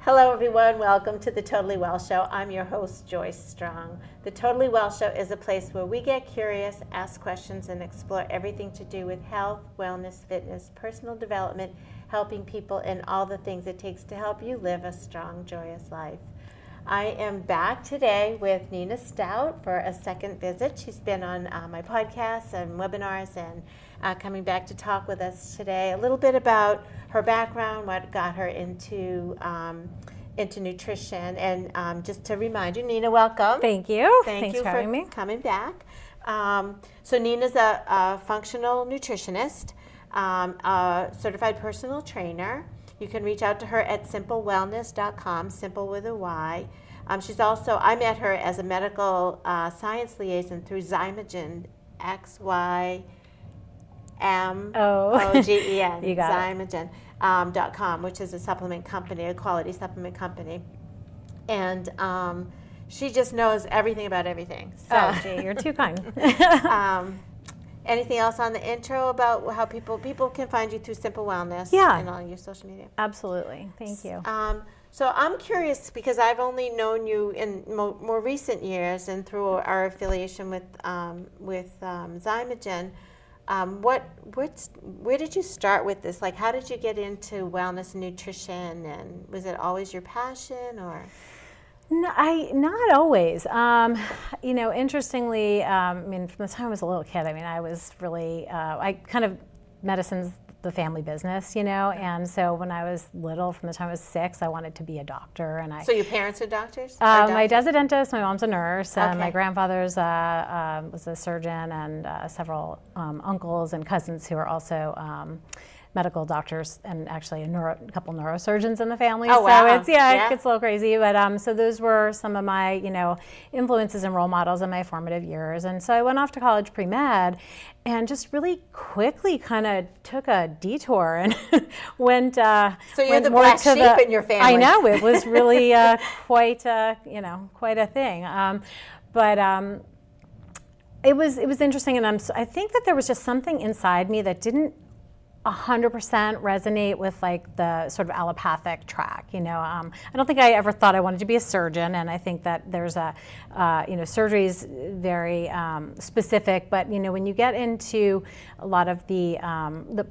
Hello everyone, welcome to the Totally Well Show. I'm your host, Joyce Strong. The Totally Well Show is a place where we get curious, ask questions, and explore everything to do with health, wellness, fitness, personal development, helping people, and all the things it takes to help you live a strong, joyous life. I am back today with Nina Stout for a second visit. She's been on my podcasts and webinars and coming back to talk with us today a little bit about her background, what got her into nutrition. And just to remind you, Nina, welcome. Thank you. Thanks for having me. Coming back. So Nina's a functional nutritionist, a certified personal trainer. You can reach out to her at simplewellness.com, simple with a Y. She's also, I met her as a medical science liaison through Zymogen, XYMOGEN, You got Zymogen.com, which is a supplement company, a quality supplement company. And she just knows everything about everything. So, oh, gee, you're too kind. Anything else on the intro about how people can find you through Simple Wellness and on your social media? Absolutely. Thank you. So I'm curious because I've only known you in more recent years and through our affiliation with Zymogen. Where did you start with this? Like, how did you get into wellness and nutrition? And was it always your passion, or? No, not always. Interestingly, from the time I was a little kid, I was really, medicine's the family business, and so when I was little, from the time I was 6, I wanted to be a doctor. And So your parents are doctors? My dad's a dentist, my mom's a nurse, Okay. my grandfather's was a surgeon, and several uncles and cousins who are also medical doctors, and actually a couple neurosurgeons in the family. Oh, wow. So it gets a little crazy. But so those were some of my, influences and role models in my formative years. And so I went off to college pre-med and just really quickly kind of took a detour and went. So you're the black sheep in your family. I know, it was really quite a thing. It was interesting, and I think that there was just something inside me that didn't 100% resonate with like the sort of allopathic track. I don't think I ever thought I wanted to be a surgeon, and I think that there's surgery is very specific. But when you get into a lot of the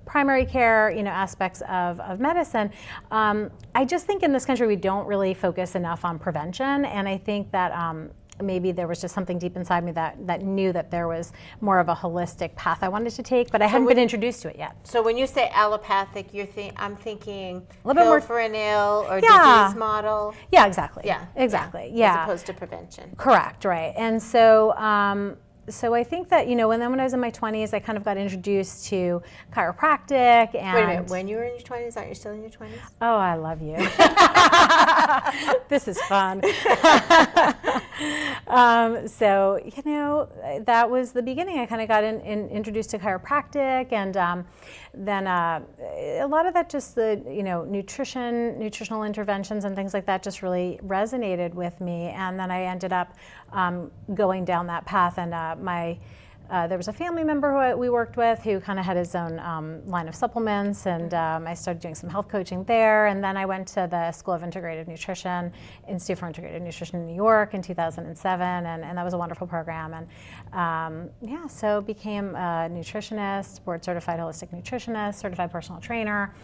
primary care aspects of medicine, I just think in this country we don't really focus enough on prevention, and I think that. Maybe there was just something deep inside me that knew that there was more of a holistic path I wanted to take, but I hadn't been introduced to it yet. So when you say allopathic, I'm thinking a little bit more for an ill or disease model. Yeah, exactly. Yeah, exactly. Yeah. As opposed to prevention. Correct. Right. And so. So I think that, when I was in my 20s, I kind of got introduced to chiropractic. And wait a minute, when you were in your 20s, aren't you still in your 20s? Oh, I love you. This is fun. So, that was the beginning. I kind of got introduced to chiropractic, and then a lot of that just the, nutritional interventions and things like that just really resonated with me. And then I ended up going down that path, and there was a family member who we worked with who kind of had his own line of supplements, and I started doing some health coaching there. And then I went to the School of Integrative Nutrition, Institute for Integrative Nutrition in New York in 2007, and that was a wonderful program. And so became a nutritionist, board certified holistic nutritionist, certified personal trainer.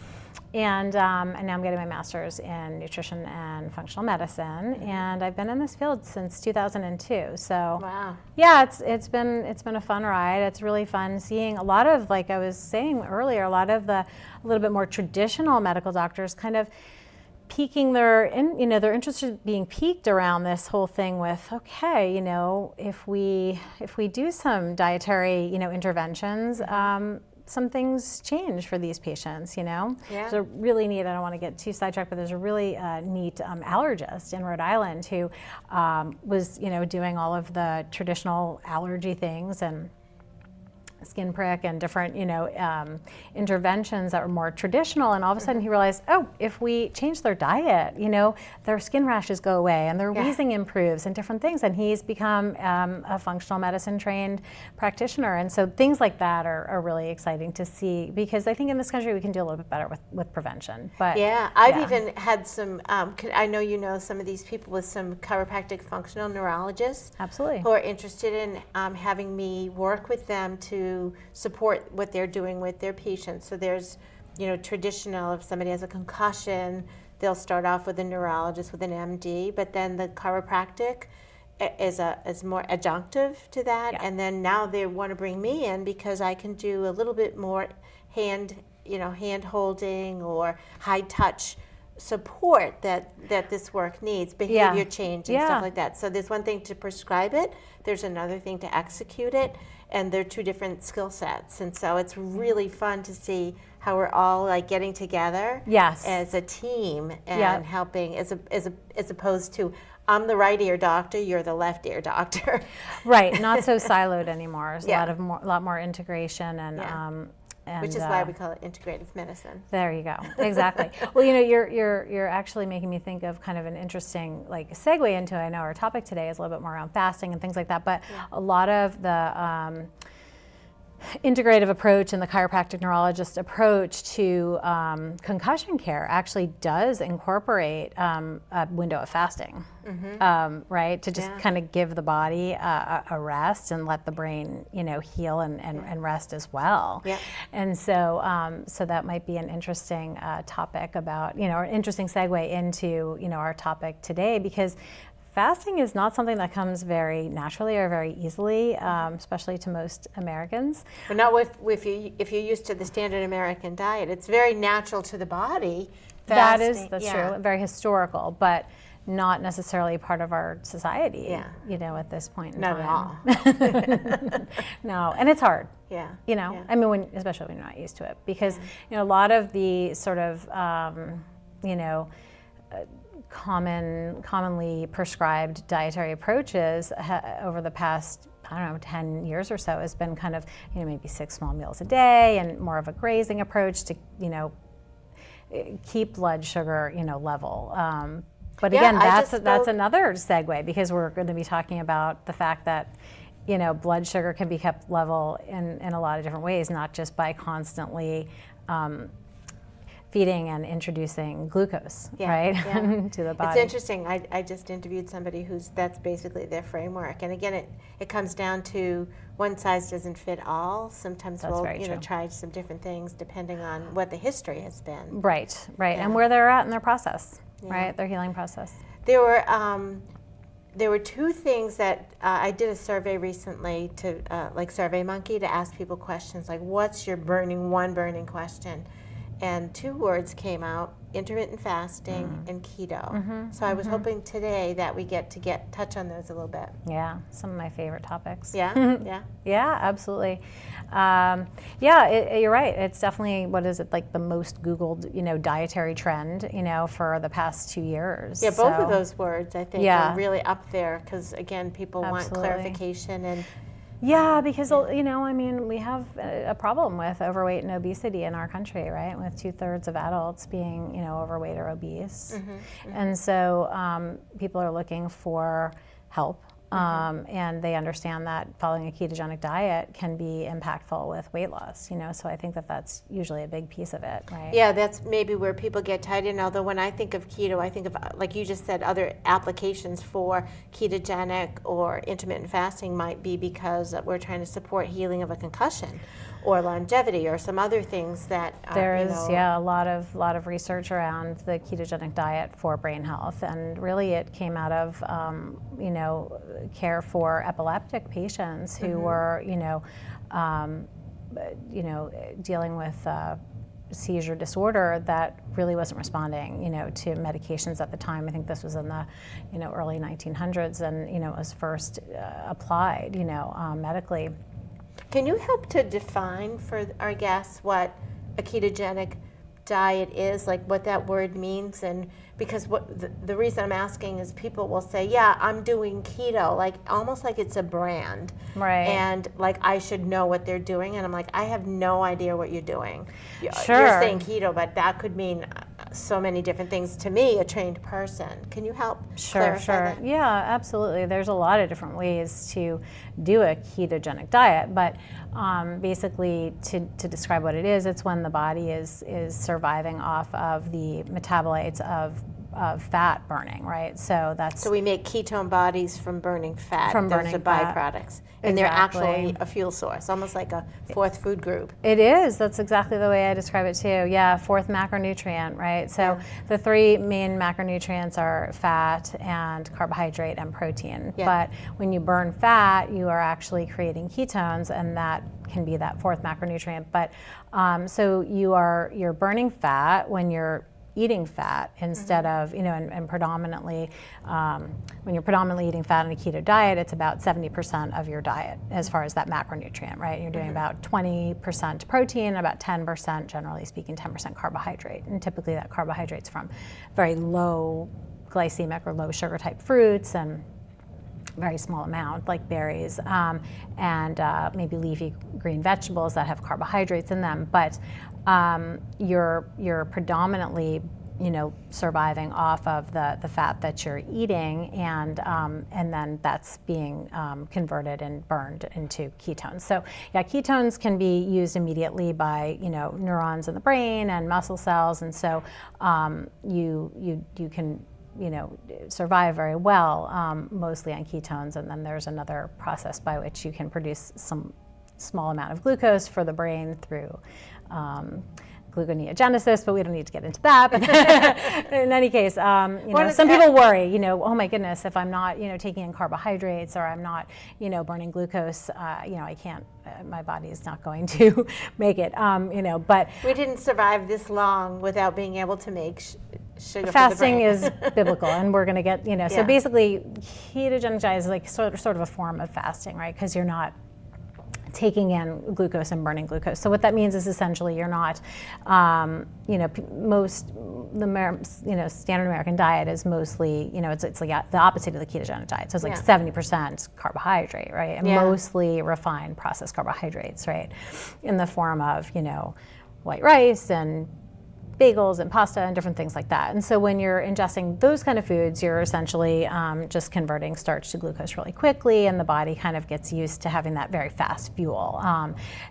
And now I'm getting my master's in nutrition and functional medicine, and I've been in this field since 2002. So, wow. Yeah, it's been a fun ride. It's really fun seeing a lot of, like I was saying earlier, a lot of the a little bit more traditional medical doctors kind of piquing their interest being piqued around this whole thing with, okay, if we do some dietary interventions. Some things change for these patients, Yeah. There's a really neat, I don't want to get too sidetracked, but there's a really neat allergist in Rhode Island who was, doing all of the traditional allergy things, and skin prick and different, interventions that were more traditional. And all of a sudden he realized, oh, if we change their diet, their skin rashes go away and their wheezing improves and different things. And he's become a functional medicine trained practitioner. And so things like that are really exciting to see, because I think in this country we can do a little bit better with prevention. But I've even had some, I know some of these people with some chiropractic functional neurologists. Absolutely. Who are interested in having me work with them to support what they're doing with their patients. So there's, traditional, if somebody has a concussion, they'll start off with a neurologist with an MD, but then the chiropractic is more adjunctive to that. Yeah. And then now they want to bring me in because I can do a little bit more hand holding or high touch support that this work needs, behavior change and stuff like that. So there's one thing to prescribe it, there's another thing to execute it, and they're two different skill sets. And so it's really fun to see how we're all like getting together as a team and helping, as opposed to I'm the right ear doctor, you're the left ear doctor. Right, not so siloed anymore. There's a lot more integration and which is why we call it integrative medicine. There you go. Exactly. Well, you're actually making me think of kind of an interesting segue into, I know our topic today is a little bit more around fasting and things like that, but a lot of the integrative approach and the chiropractic neurologist approach to concussion care actually does incorporate a window of fasting, right? To just kind of give the body a rest and let the brain, heal and rest as well. Yeah. And so, so that might be an interesting topic about, or an interesting segue into, our topic today, because fasting is not something that comes very naturally or very easily, especially to most Americans. But not if you're used to the standard American diet. It's very natural to the body. Fasting. That's true. Very historical, but not necessarily part of our society. At this point in time. Not at all. No, and it's hard. I mean, especially when you're not used to it, because a lot of the sort of commonly prescribed dietary approaches over the past 10 years or so has been kind of maybe 6 small meals a day and more of a grazing approach to keep blood sugar level. But again, that's another segue, because we're going to be talking about the fact that blood sugar can be kept level in a lot of different ways, not just by constantly feeding and introducing glucose, right, to the body. It's interesting. I just interviewed somebody that's basically their framework. And again, it comes down to one size doesn't fit all. Sometimes we'll try some different things depending on what the history has been. Right, and where they're at in their process, right, their healing process. There were two things that I did a survey recently to SurveyMonkey, to ask people questions like, what's your burning question? And 2 words came out: intermittent fasting and keto. So I was hoping today that we get to touch on those a little bit. Yeah, some of my favorite topics. Yeah. Yeah, absolutely. You're right. It's definitely, the most Googled, dietary trend, for the past 2 years. Yeah, both of those words I think are really up there, because again, people want clarification and. Yeah, because we have a problem with overweight and obesity in our country, right? With 2/3 of adults being, overweight or obese, and so people are looking for help, and they understand that following a ketogenic diet can be impactful with weight loss. So I think that's usually a big piece of it, right? Yeah, that's maybe where people get tied in. Although when I think of keto, I think of, like you just said, other applications for ketogenic or intermittent fasting might be because we're trying to support healing of a concussion or longevity or some other things that there's a lot of research around the ketogenic diet for brain health, and really it came out of care for epileptic patients who were dealing with seizure disorder that really wasn't responding to medications at the time. I think this was in the early 1900s, and it was first applied medically. Can you help to define for our guests what a ketogenic diet is, like what that word means, and because the reason I'm asking is people will say, yeah, I'm doing keto, like almost like it's a brand. Right. And like I should know what they're doing, and I'm like, I have no idea what you're doing. Sure. You're saying keto, but that could mean so many different things to me, a trained person. Can you help clarify that? Yeah, absolutely. There's a lot of different ways to do a ketogenic diet, but basically to describe what it is, it's when the body is surviving off of the metabolites of fat burning, right? So we make ketone bodies from burning fat. From burning Those are fat. byproducts. And they're actually a fuel source, almost like a fourth food group. It is. That's exactly the way I describe it too. Yeah, fourth macronutrient, right? So the three main macronutrients are fat and carbohydrate and protein. Yeah. But when you burn fat, you are actually creating ketones, and that can be that fourth macronutrient. But so you're burning fat when you're eating fat instead of, and predominantly, when you're predominantly eating fat in a keto diet, it's about 70% of your diet as far as that macronutrient, right? You're doing about 20% protein, about 10%, generally speaking, 10% carbohydrate. And typically that carbohydrate's from very low glycemic or low sugar type fruits, and very small amount like berries, and maybe leafy green vegetables that have carbohydrates in them. But you're predominantly surviving off of the fat that you're eating, and then that's being converted and burned into ketones. So yeah, ketones can be used immediately by neurons in the brain and muscle cells, and so you can survive very well mostly on ketones. And then there's another process by which you can produce some small amount of glucose for the brain through gluconeogenesis, but we don't need to get into that. But in any case, some people worry, oh my goodness, if I'm not, taking in carbohydrates, or I'm not, burning glucose, I can't, my body is not going to make it, but we didn't survive this long without being able to make sugar. Fasting is biblical, and we're going to get, so basically ketogenic diet is like sort of a form of fasting, right? Because you're not taking in glucose and burning glucose. So what that means is essentially you're not, standard American diet is mostly, it's like the opposite of the ketogenic diet. So it's like 70% carbohydrate, right? And mostly refined processed carbohydrates, right? In the form of, white rice and bagels and pasta and different things like that. And so when you're ingesting those kind of foods, you're essentially just converting starch to glucose really quickly, and the body kind of gets used to having that very fast fuel.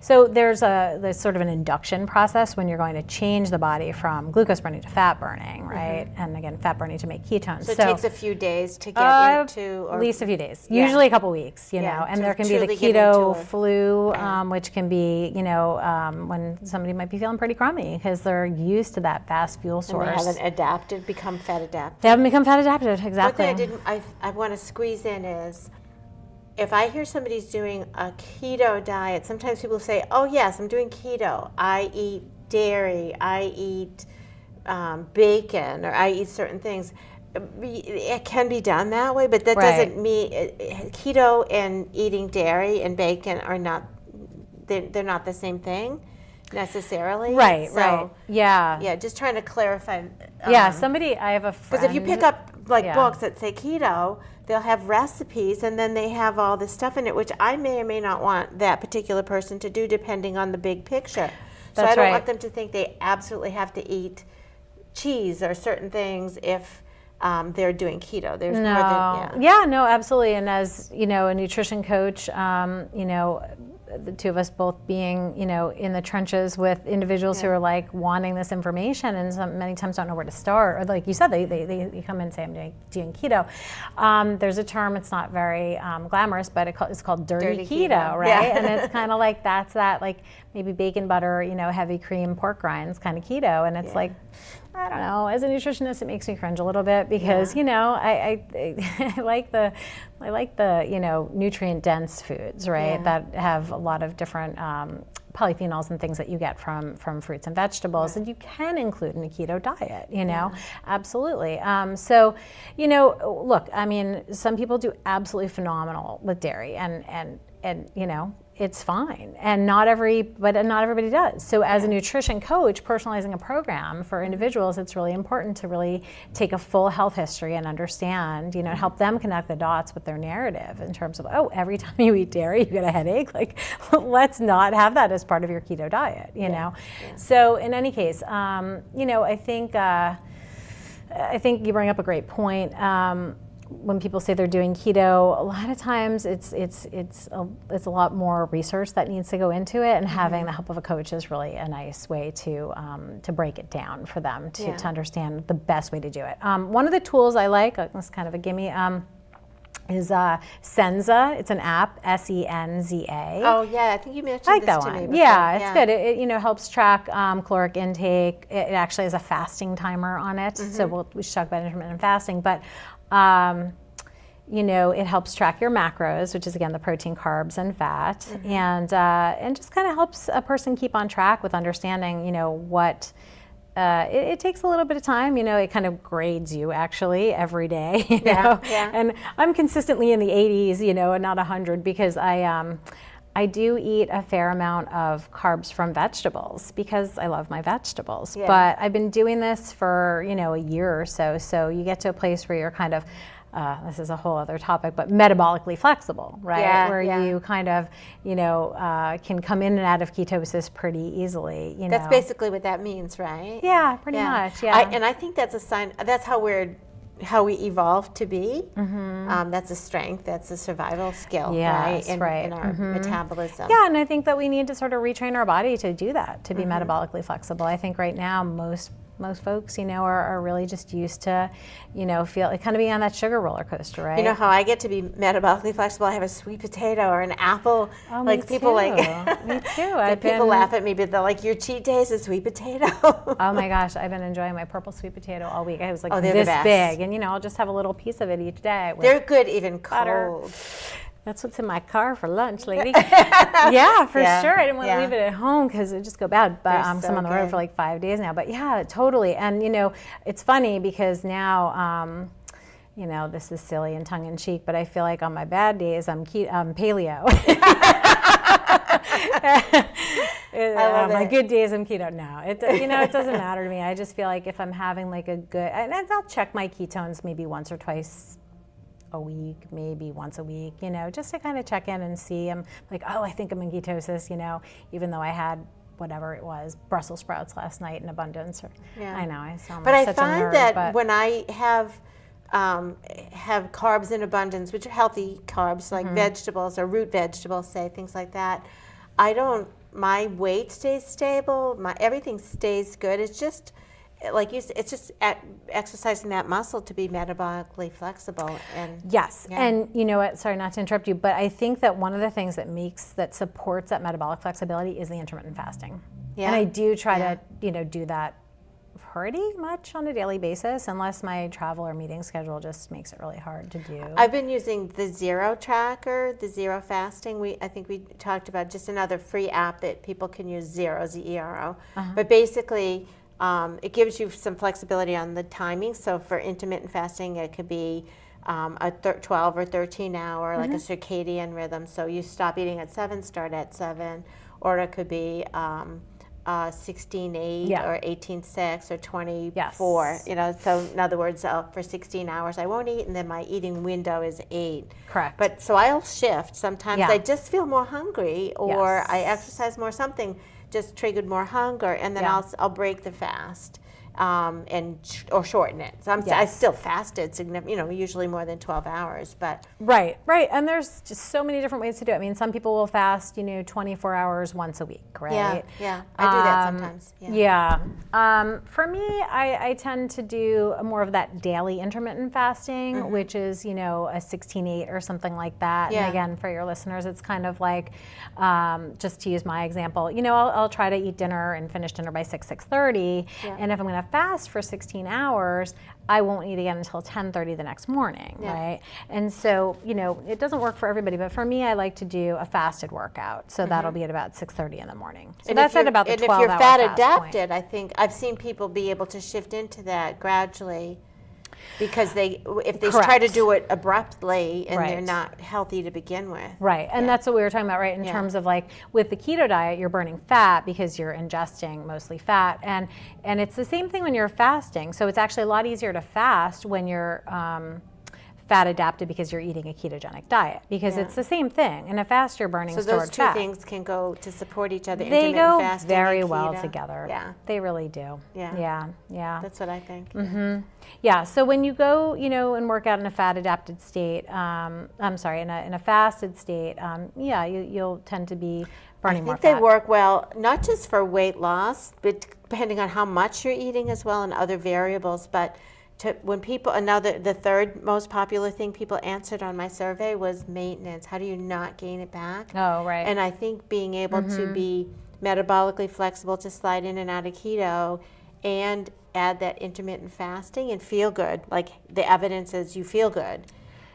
So there's sort of an induction process when you're going to change the body from glucose burning to fat burning, right? Mm-hmm. And again, fat burning to make ketones. So it takes a few days to get into, or at least a few days, usually a couple weeks, know. And there can be the keto flu, which can be, when somebody might be feeling pretty crummy because they're used to that fast fuel source. And they haven't become fat adapted. They haven't become fat adapted, exactly. One thing I want to squeeze in is, if I hear somebody's doing a keto diet, sometimes people say, oh yes, I'm doing keto. I eat dairy, I eat bacon, or I eat certain things. It can be done that way, but that doesn't mean keto and eating dairy and bacon are not, they're not the same thing necessarily. Right. Yeah, just trying to clarify. I have a friend. Because if you pick up books that say keto, they'll have recipes, and then they have all this stuff in it, which I may or may not want that particular person to do depending on the big picture. So I don't want them to think they absolutely have to eat cheese or certain things if they're doing keto. There's more than, no, absolutely. And as a nutrition coach, the two of us both being, in the trenches with individuals who are like wanting this information, and many times don't know where to start. Or like you said, they come in and say, I'm doing keto. There's a term, it's not very glamorous, but it's called dirty keto, right? Yeah. And it's kind of like, that's that, like maybe bacon butter, heavy cream pork rinds kind of keto. And it's like, I don't know, as a nutritionist, it makes me cringe a little bit because, I like the nutrient dense foods, right? That have a lot of different polyphenols and things that you get from fruits and vegetables, and you can include in a keto diet, absolutely. So, look, I mean, some people do absolutely phenomenal with dairy, and it's fine. And not everybody does. So as a nutrition coach, personalizing a program for individuals, it's really important to really take a full health history and understand, help them connect the dots with their narrative in terms of, every time you eat dairy, you get a headache. Like, let's not have that as part of your keto diet, you know? Yeah. So in any case, I think you bring up a great point. When people say they're doing keto, a lot of times it's a lot more research that needs to go into it, and having the help of a coach is really a nice way to break it down for them to understand the best way to do it. One of the tools I like, it's kind of a gimme, is Senza. It's an app, Senza. Oh yeah, I think you mentioned I like this that to one. me before. Yeah, it's good. It helps track caloric intake. It actually has a fasting timer on it, so we should talk about intermittent fasting, but it helps track your macros, which is again the protein, carbs, and fat, and just kind of helps a person keep on track with understanding, what. It takes a little bit of time, it kind of grades you actually every day, know? Yeah. And I'm consistently in the 80s, and not 100, because I do eat a fair amount of carbs from vegetables because I love my vegetables. Yeah. But I've been doing this for, a year or so. So you get to a place where you're kind of, this is a whole other topic, but metabolically flexible, right? Yeah, where you kind of, can come in and out of ketosis pretty easily. That's basically what that means, right? Yeah, pretty much. Yeah. And I think that's a sign. That's how we evolved to be. That's a strength. That's a survival skill, right? In our metabolism. Yeah, and I think that we need to sort of retrain our body to do that, to be metabolically flexible. I think right now most folks, are really just used to, feel like kind of being on that sugar roller coaster, right? You know how I get to be metabolically flexible? I have a sweet potato or an apple. Oh, like people me too. People laugh at me, but they're like, your cheat day is a sweet potato. Oh my gosh, I've been enjoying my purple sweet potato all week. It was like this big, and I'll just have a little piece of it each day. They're good even butter. Cold. That's what's in my car for lunch, lady. Yeah, for sure. I didn't want to leave it at home because it would just go bad. But I'm on the road for like 5 days now. But yeah, totally. And it's funny because now, this is silly and tongue in cheek, but I feel like on my bad days I'm paleo. My good days I'm keto. No, it doesn't matter to me. I just feel like if I'm having like a good, and I'll check my ketones maybe once or twice a week, maybe once a week, just to kind of check in and see. I'm like, I think I'm in ketosis, even though I had whatever it was, Brussels sprouts last night in abundance. I know, I sound like such a nerd. But I find that when I have carbs in abundance, which are healthy carbs, like vegetables or root vegetables, say, things like that, my weight stays stable, everything stays good. It's just, like you said, it's just exercising that muscle to be metabolically flexible. And yes, and you know what? Sorry, not to interrupt you, but I think that one of the things that supports that metabolic flexibility is the intermittent fasting. Yeah. And I do try to, do that pretty much on a daily basis, unless my travel or meeting schedule just makes it really hard to do. I've been using the Zero Tracker, the Zero Fasting. I think we talked about just another free app that people can use, Zero, Z-E-R-O. But basically, it gives you some flexibility on the timing. So for intermittent fasting, it could be a 12 or 13 hour, like a circadian rhythm. So you stop eating at 7, start at 7. Or it could be 16-8 or 18-6 or 24. So in other words, for 16 hours I won't eat, and then my eating window is 8. Correct. But so I'll shift. Sometimes I just feel more hungry, or I exercise more, something just triggered more hunger, and then I'll break the fast or shorten it. So I still fasted usually more than 12 hours, but right. And there's just so many different ways to do it. I mean, some people will fast 24 hours once a week, right? Yeah. I do that sometimes. For me, I tend to do more of that daily intermittent fasting, which is a 16-8 or something like that. And again, for your listeners, it's kind of like, just to use my example, I'll try to eat dinner and finish dinner by 6:30, and if I'm going to fast for 16 hours, I won't eat again until 10:30 the next morning, right? And so, it doesn't work for everybody, but for me, I like to do a fasted workout. So that'll be at about 6:30 in the morning. So that's at about the 12-hour fast point. And if you're fat adapted, I think I've seen people be able to shift into that gradually. Because if they Correct. try to do it abruptly and they're Right. not healthy to begin with. Right, and that's what we were talking about, right? In Yeah. terms of like with the keto diet, you're burning fat because you're ingesting mostly fat, and it's the same thing when you're fasting. So it's actually a lot easier to fast when you're fat adapted because you're eating a ketogenic diet, because it's the same thing. In a fast, you're burning So stored those two fat. things can go to support each other. They intermittent go fasting very and well keto. together. Yeah, They really do. Yeah. Yeah. that's what I think. Yeah, so when you go, and work out in a fat adapted state, in a fasted state, you'll tend to be burning more I think fat. they work well, not just for weight loss, but depending on how much you're eating as well and other variables. But when people, the third most popular thing people answered on my survey was maintenance. How do you not gain it back? Oh, right. And I think being able to be metabolically flexible to slide in and out of keto and add that intermittent fasting and feel good, like the evidence is you feel good.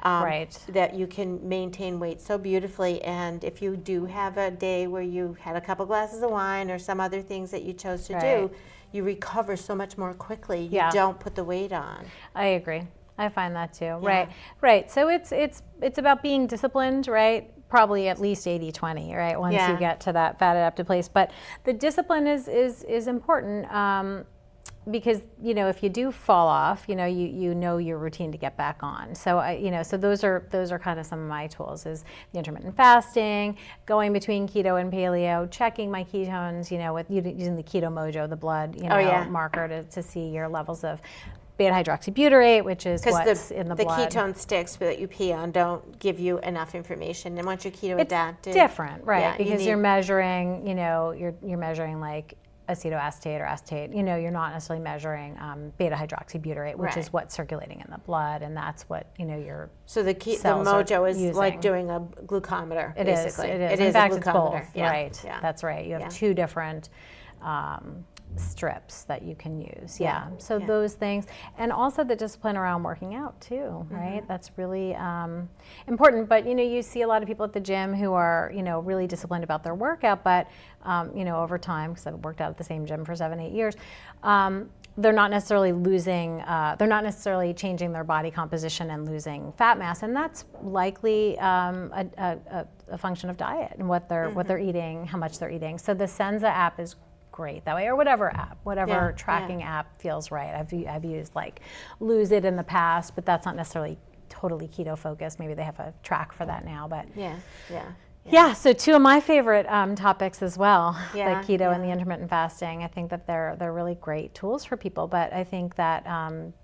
Right. That you can maintain weight so beautifully. And if you do have a day where you had a couple glasses of wine or some other things that you chose to do, you recover so much more quickly. You don't put the weight on. I agree. I find that too. Right. So it's about being disciplined, right? Probably at least 80-20, right? Once you get to that fat adapted place. But the discipline is important. Because if you do fall off, you know your routine to get back on. So so those are kind of some of my tools: is the intermittent fasting, going between keto and paleo, checking my ketones, with using the Keto Mojo, the blood marker to see your levels of beta hydroxybutyrate, which is what's in the blood. The ketone sticks that you pee on don't give you enough information, and once you're keto adapted, it's different, right? Yeah, because you're measuring, you're measuring like acetoacetate or acetate. You're not necessarily measuring beta hydroxybutyrate, which is what's circulating in the blood, and that's what your so the Mojo is like doing a glucometer. It basically. is. It In is fact, a it's glucometer. both. Right. Yeah. That's right. You have two different strips that you can use. So those things, and also the discipline around working out too, right? That's really important. But you see a lot of people at the gym who are really disciplined about their workout, but over time, because I've worked out at the same gym for 7-8 years, they're not necessarily they're not necessarily changing their body composition and losing fat mass, and that's likely a function of diet and what they're eating, how much they're eating. So the Senza app is great that way, or whatever tracking app feels right. I've used like Lose It in the past, but that's not necessarily totally keto focused. Maybe they have a track for that now, but so two of my favorite topics as well, like keto and the intermittent fasting. I think that they're really great tools for people, but I think that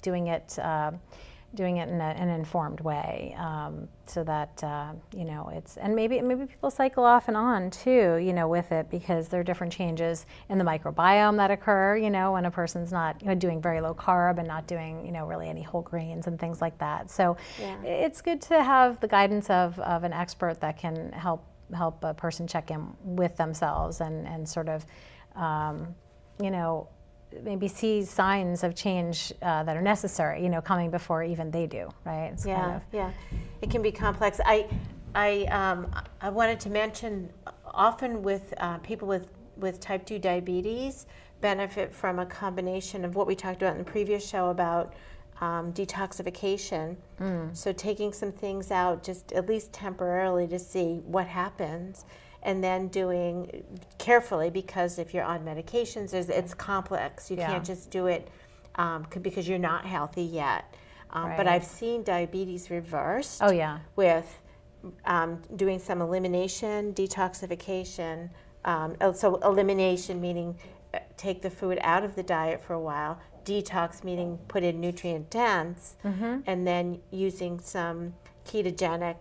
doing it in an informed way, so that it's, and maybe people cycle off and on too, with it, because there are different changes in the microbiome that occur, when a person's not doing very low carb and not doing really any whole grains and things like that. So it's good to have the guidance of an expert that can help a person check in with themselves and sort of maybe see signs of change that are necessary, coming before even they do, right? It's It can be complex. I wanted to mention, often with people with type 2 diabetes benefit from a combination of what we talked about in the previous show about detoxification. So taking some things out just at least temporarily to see what happens, and then doing carefully, because if you're on medications, it's complex. You can't just do it because you're not healthy yet. But I've seen diabetes reversed with doing some elimination, detoxification. So elimination meaning take the food out of the diet for a while. Detox meaning put in nutrient dense, and then using some ketogenic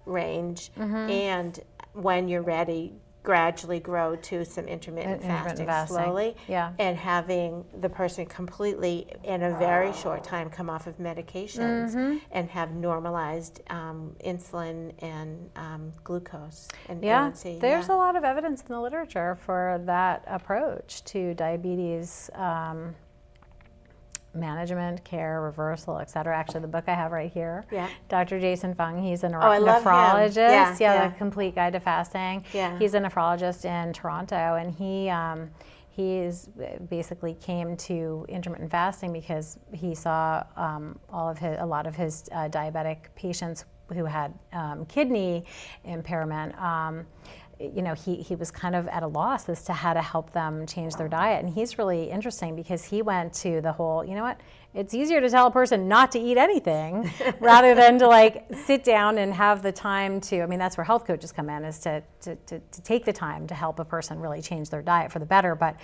range, and when you're ready, gradually grow to some intermittent fasting slowly, and having the person completely in a very short time come off of medications and have normalized insulin and glucose and A1C. There's a lot of evidence in the literature for that approach to diabetes management, care, reversal, et cetera. Actually, the book I have right here, Dr. Jason Fung, he's a nephrologist. The Complete Guide to Fasting. He's a nephrologist in Toronto, and basically came to intermittent fasting because he saw a lot of his diabetic patients who had kidney impairment. He was kind of at a loss as to how to help them change their diet. And he's really interesting because he went to the whole, you know what, it's easier to tell a person not to eat anything rather than to like sit down and have the time to, I mean, that's where health coaches come in, is to take the time to help a person really change their diet for the better. But,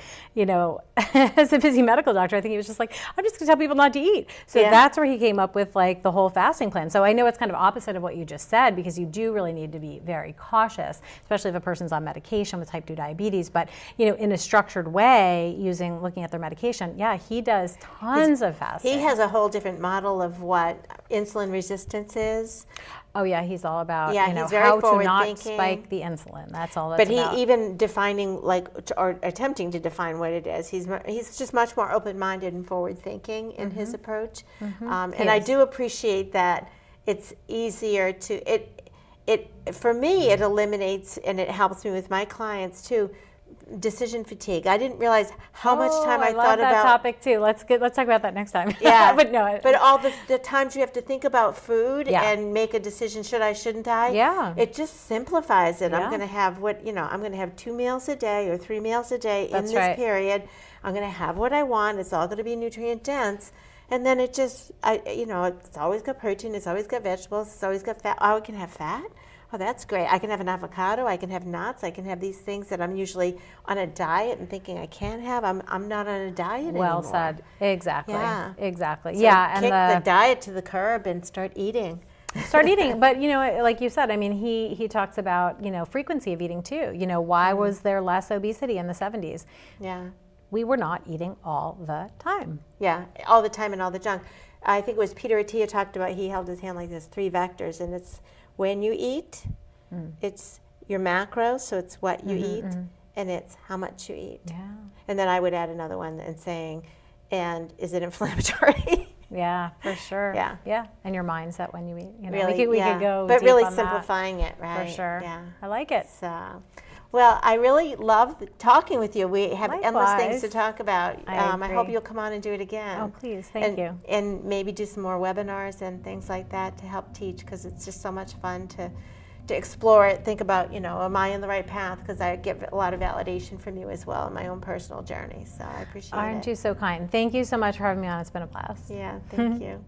as a busy medical doctor, I think he was just like, I'm just gonna tell people not to eat. So that's where he came up with like the whole fasting plan. So I know it's kind of opposite of what you just said, because you do really need to be very cautious, especially if a person's on medication with type 2 diabetes. But, in a structured way, looking at their medication, he does tons of fasting. He has a whole different model of what insulin resistance is. Oh yeah, he's all about he's very how to not thinking. Spike the insulin. That's all. But he even defining or attempting to define what it is. He's just much more open-minded and forward-thinking in his approach. And I do appreciate that it's easier to for me. It eliminates and it helps me with my clients too. Decision fatigue. I didn't realize how much time I thought about that topic too. Let's talk about that next time. Yeah, but all the times you have to think about food and make a decision. Should I? Shouldn't I? Yeah. It just simplifies it. Yeah. I'm going to have I'm going to have 2 meals a day or 3 meals a day in this period. I'm going to have what I want. It's all going to be nutrient dense. And then it just, it's always got protein. It's always got vegetables. It's always got fat. Oh, I can have fat. Oh, that's great. I can have an avocado. I can have nuts. I can have these things that I'm usually on a diet and thinking I can't have. I'm not on a diet anymore. Well said. Exactly. Yeah. Exactly. So yeah. Kick the diet to the curb and start eating. Start eating. But, like you said, I mean, he talks about, frequency of eating too. Why was there less obesity in the 70s? Yeah. We were not eating all the time. Yeah, all the time and all the junk. I think it was Peter Attia talked about, he held his hand like this, 3 vectors, and it's when you eat, it's your macros, so it's what you eat, and it's how much you eat. Yeah. And then I would add another one and saying, and is it inflammatory? Yeah, for sure. Yeah. Yeah. And your mindset when you eat. Really, we could go but deep really on simplifying it, right? For sure. Yeah. I like it. So, well, I really love talking with you. We have endless things to talk about. I hope you'll come on and do it again. Oh, please. Thank you. And maybe do some more webinars and things like that to help teach, because it's just so much fun to explore it, think about, am I in the right path? Because I get a lot of validation from you as well in my own personal journey. So I appreciate it. Aren't you so kind? Thank you so much for having me on. It's been a blast. Yeah, thank you.